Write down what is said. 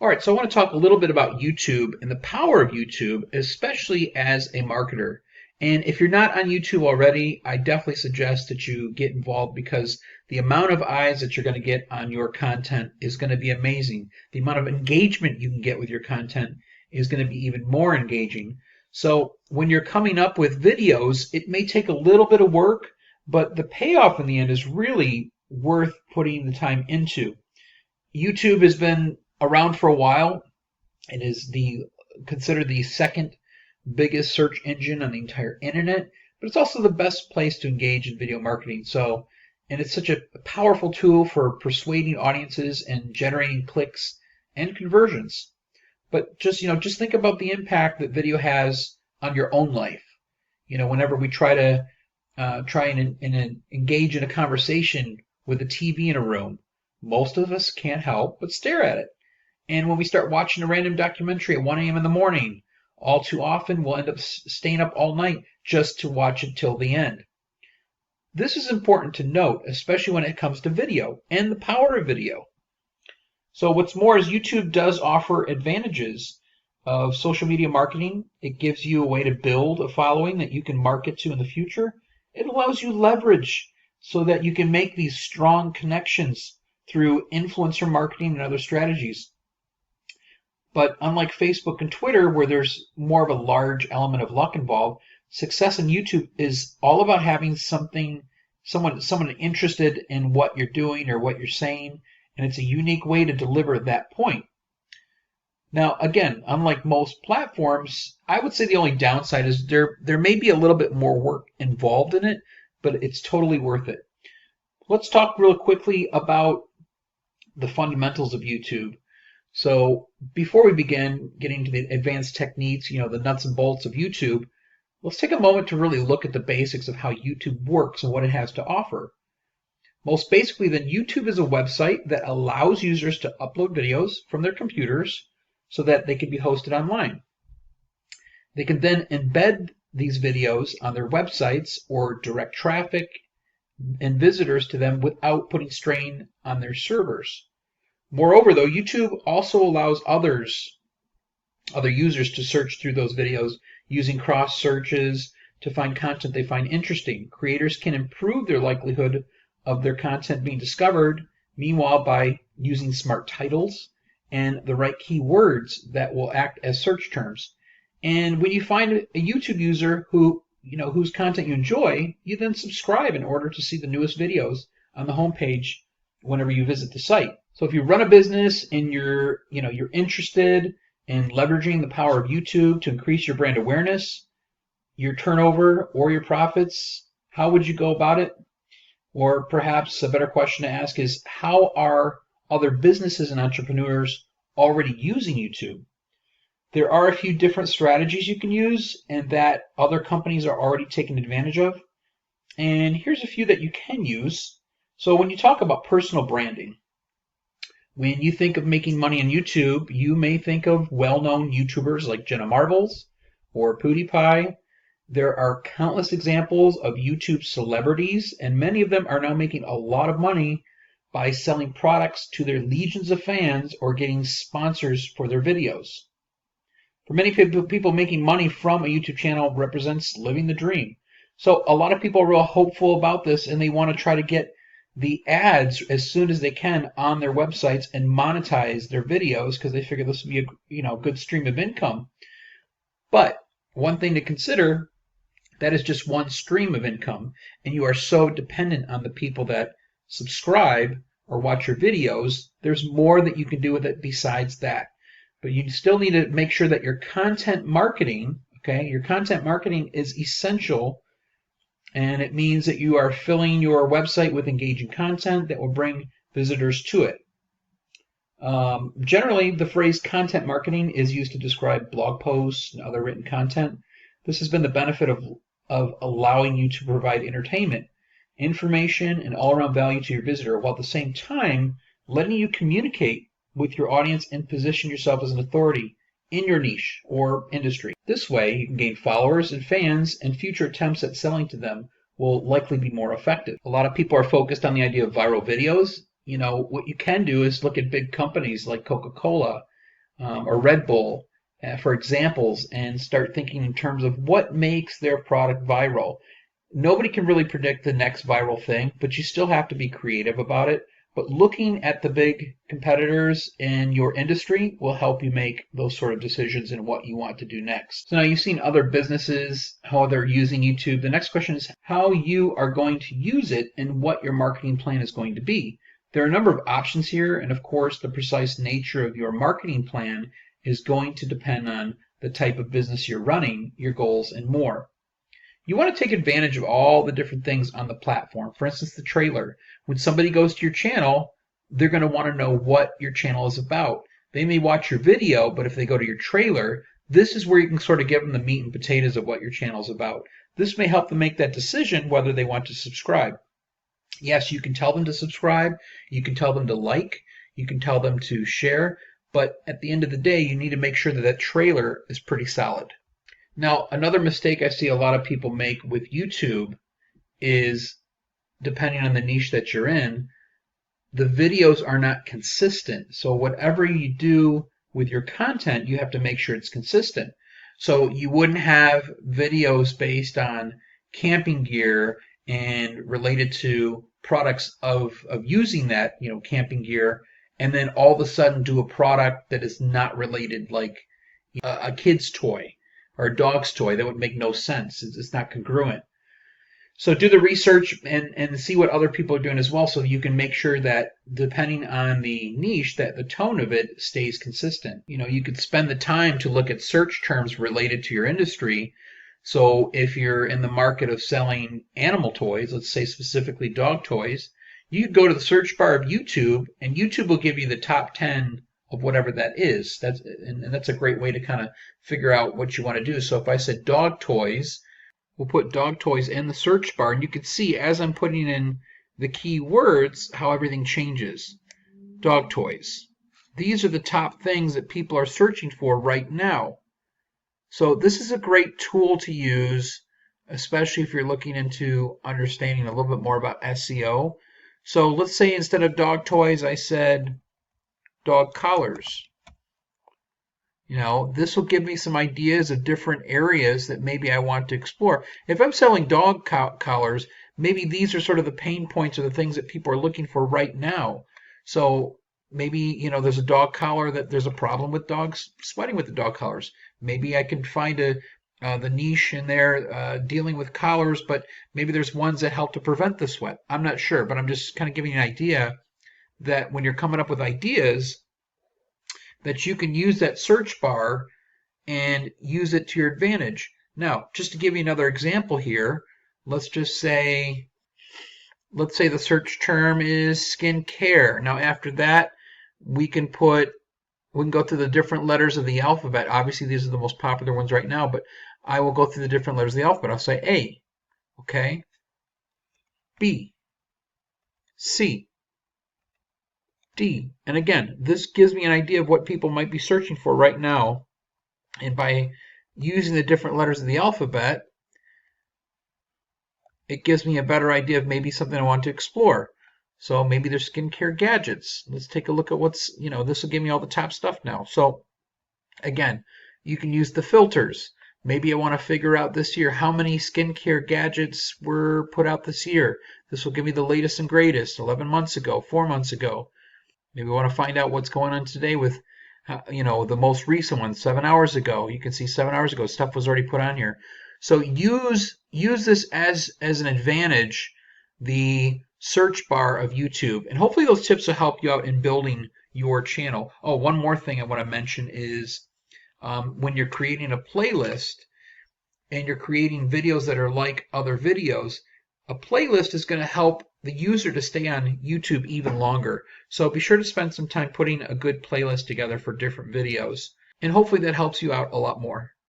All right, so I want to talk a little bit about YouTube and the power of YouTube, especially as a marketer. And if you're not on YouTube already, I definitely suggest that you get involved because the amount of eyes that you're going to get on your content is going to be amazing. The amount of engagement you can get with your content is going to be even more engaging. So when you're coming up with videos, it may take a little bit of work, but the payoff in the end is really worth putting the time into. YouTube has been around for a while. It is considered the second biggest search engine on the entire internet, but it's also the best place to engage in video marketing. And it's such a powerful tool for persuading audiences and generating clicks and conversions. But just think about the impact that video has on your own life. Whenever we try and engage in a conversation with a TV in a room, most of us can't help but stare at it. And when we start watching a random documentary at 1 a.m. in the morning, all too often we'll end up staying up all night just to watch it till the end. This is important to note, especially when it comes to video and the power of video. So what's more is YouTube does offer advantages of social media marketing. It gives you a way to build a following that you can market to in the future. It allows you leverage so that you can make these strong connections through influencer marketing and other strategies. But unlike Facebook and Twitter, where there's more of a large element of luck involved, success in YouTube is all about having someone interested in what you're doing or what you're saying, and it's a unique way to deliver that point. Now, again, unlike most platforms, I would say the only downside is there may be a little bit more work involved in it, but it's totally worth it. Let's talk real quickly about the fundamentals of YouTube. So before we begin getting to the advanced techniques, the nuts and bolts of YouTube, let's take a moment to really look at the basics of how YouTube works and what it has to offer. Most basically, then, YouTube is a website that allows users to upload videos from their computers so that they can be hosted online. They can then embed these videos on their websites or direct traffic and visitors to them without putting strain on their servers. Moreover, though, YouTube also allows other users to search through those videos using cross searches to find content they find interesting. Creators can improve their likelihood of their content being discovered, meanwhile, by using smart titles and the right keywords that will act as search terms. And when you find a YouTube user whose content you enjoy, you then subscribe in order to see the newest videos on the homepage whenever you visit the site. So if you run a business and you're interested in leveraging the power of YouTube to increase your brand awareness, your turnover, or your profits, how would you go about it? Or perhaps a better question to ask is, how are other businesses and entrepreneurs already using YouTube? There are a few different strategies you can use and that other companies are already taking advantage of. And here's a few that you can use. So when you talk about personal branding, when you think of making money on YouTube, you may think of well-known YouTubers like Jenna Marbles or PewDiePie. There are countless examples of YouTube celebrities, and many of them are now making a lot of money by selling products to their legions of fans or getting sponsors for their videos. For many people, making money from a YouTube channel represents living the dream. So a lot of people are real hopeful about this, and they want to try to get the ads as soon as they can on their websites and monetize their videos because they figure this would be a good stream of income. But one thing to consider, that is just one stream of income, and you are so dependent on the people that subscribe or watch your videos. There's more that you can do with it besides that. But you still need to make sure that your content marketing, your content marketing is essential. And it means that you are filling your website with engaging content that will bring visitors to it. Generally, the phrase content marketing is used to describe blog posts and other written content. This has been the benefit of allowing you to provide entertainment, information, and all-around value to your visitor, while at the same time letting you communicate with your audience and position yourself as an authority in your niche or industry. This way, you can gain followers and fans, and future attempts at selling to them will likely be more effective. A lot of people are focused on the idea of viral videos. What you can do is look at big companies like Coca-Cola or Red Bull for examples and start thinking in terms of what makes their product viral. Nobody can really predict the next viral thing, but you still have to be creative about it. But looking at the big competitors in your industry will help you make those sort of decisions in what you want to do next. So now you've seen other businesses, how they're using YouTube. The next question is how you are going to use it and what your marketing plan is going to be. There are a number of options here, and of course, the precise nature of your marketing plan is going to depend on the type of business you're running, your goals, and more. You want to take advantage of all the different things on the platform. For instance, the trailer. When somebody goes to your channel, they're going to want to know what your channel is about. They may watch your video, but if they go to your trailer, this is where you can sort of give them the meat and potatoes of what your channel is about. This may help them make that decision whether they want to subscribe. Yes, you can tell them to subscribe, you can tell them to like, you can tell them to share, but at the end of the day, you need to make sure that that trailer is pretty solid. Now, another mistake I see a lot of people make with YouTube is, depending on the niche that you're in, the videos are not consistent. So whatever you do with your content, you have to make sure it's consistent. So you wouldn't have videos based on camping gear and related to products of using that, camping gear, and then all of a sudden do a product that is not related, like a kid's toy or a dog's toy. That would make no sense. It's not congruent. So do the research and see what other people are doing as well, so you can make sure that depending on the niche, that the tone of it stays consistent. You could spend the time to look at search terms related to your industry. So if you're in the market of selling animal toys, let's say specifically dog toys, you could go to the search bar of YouTube, and YouTube will give you the top 10 of whatever that is. And that's a great way to kind of figure out what you want to do. So if I said dog toys, we'll put dog toys in the search bar, and you can see as I'm putting in the keywords how everything changes. Dog toys. These are the top things that people are searching for right now. So this is a great tool to use, especially if you're looking into understanding a little bit more about SEO. So let's say instead of dog toys, I said dog collars. This will give me some ideas of different areas that maybe I want to explore. If I'm selling dog collars, maybe these are sort of the pain points or the things that people are looking for right now. So maybe, there's a dog collar that there's a problem with dogs sweating with the dog collars. Maybe I can find the niche in there dealing with collars, but maybe there's ones that help to prevent the sweat. I'm not sure, but I'm just kind of giving you an idea that when you're coming up with ideas, that you can use that search bar and use it to your advantage. Now, just to give you another example here, let's say the search term is skin care. Now, after that, we can go through the different letters of the alphabet. Obviously, these are the most popular ones right now, but I will go through the different letters of the alphabet. I'll say A, okay, B, C, D. And again, this gives me an idea of what people might be searching for right now. And by using the different letters of the alphabet, it gives me a better idea of maybe something I want to explore. So maybe there's skincare gadgets. Let's take a look at this will give me all the top stuff now. So again, you can use the filters. Maybe I want to figure out this year how many skincare gadgets were put out this year. This will give me the latest and greatest, 11 months ago, 4 months ago. Maybe we want to find out what's going on today with, the most recent one, 7 hours ago. You can see 7 hours ago, stuff was already put on here. So use this as an advantage, the search bar of YouTube. And hopefully those tips will help you out in building your channel. Oh, one more thing I want to mention is when you're creating a playlist and you're creating videos that are like other videos, a playlist is going to help the user to stay on YouTube even longer. So be sure to spend some time putting a good playlist together for different videos. And hopefully that helps you out a lot more.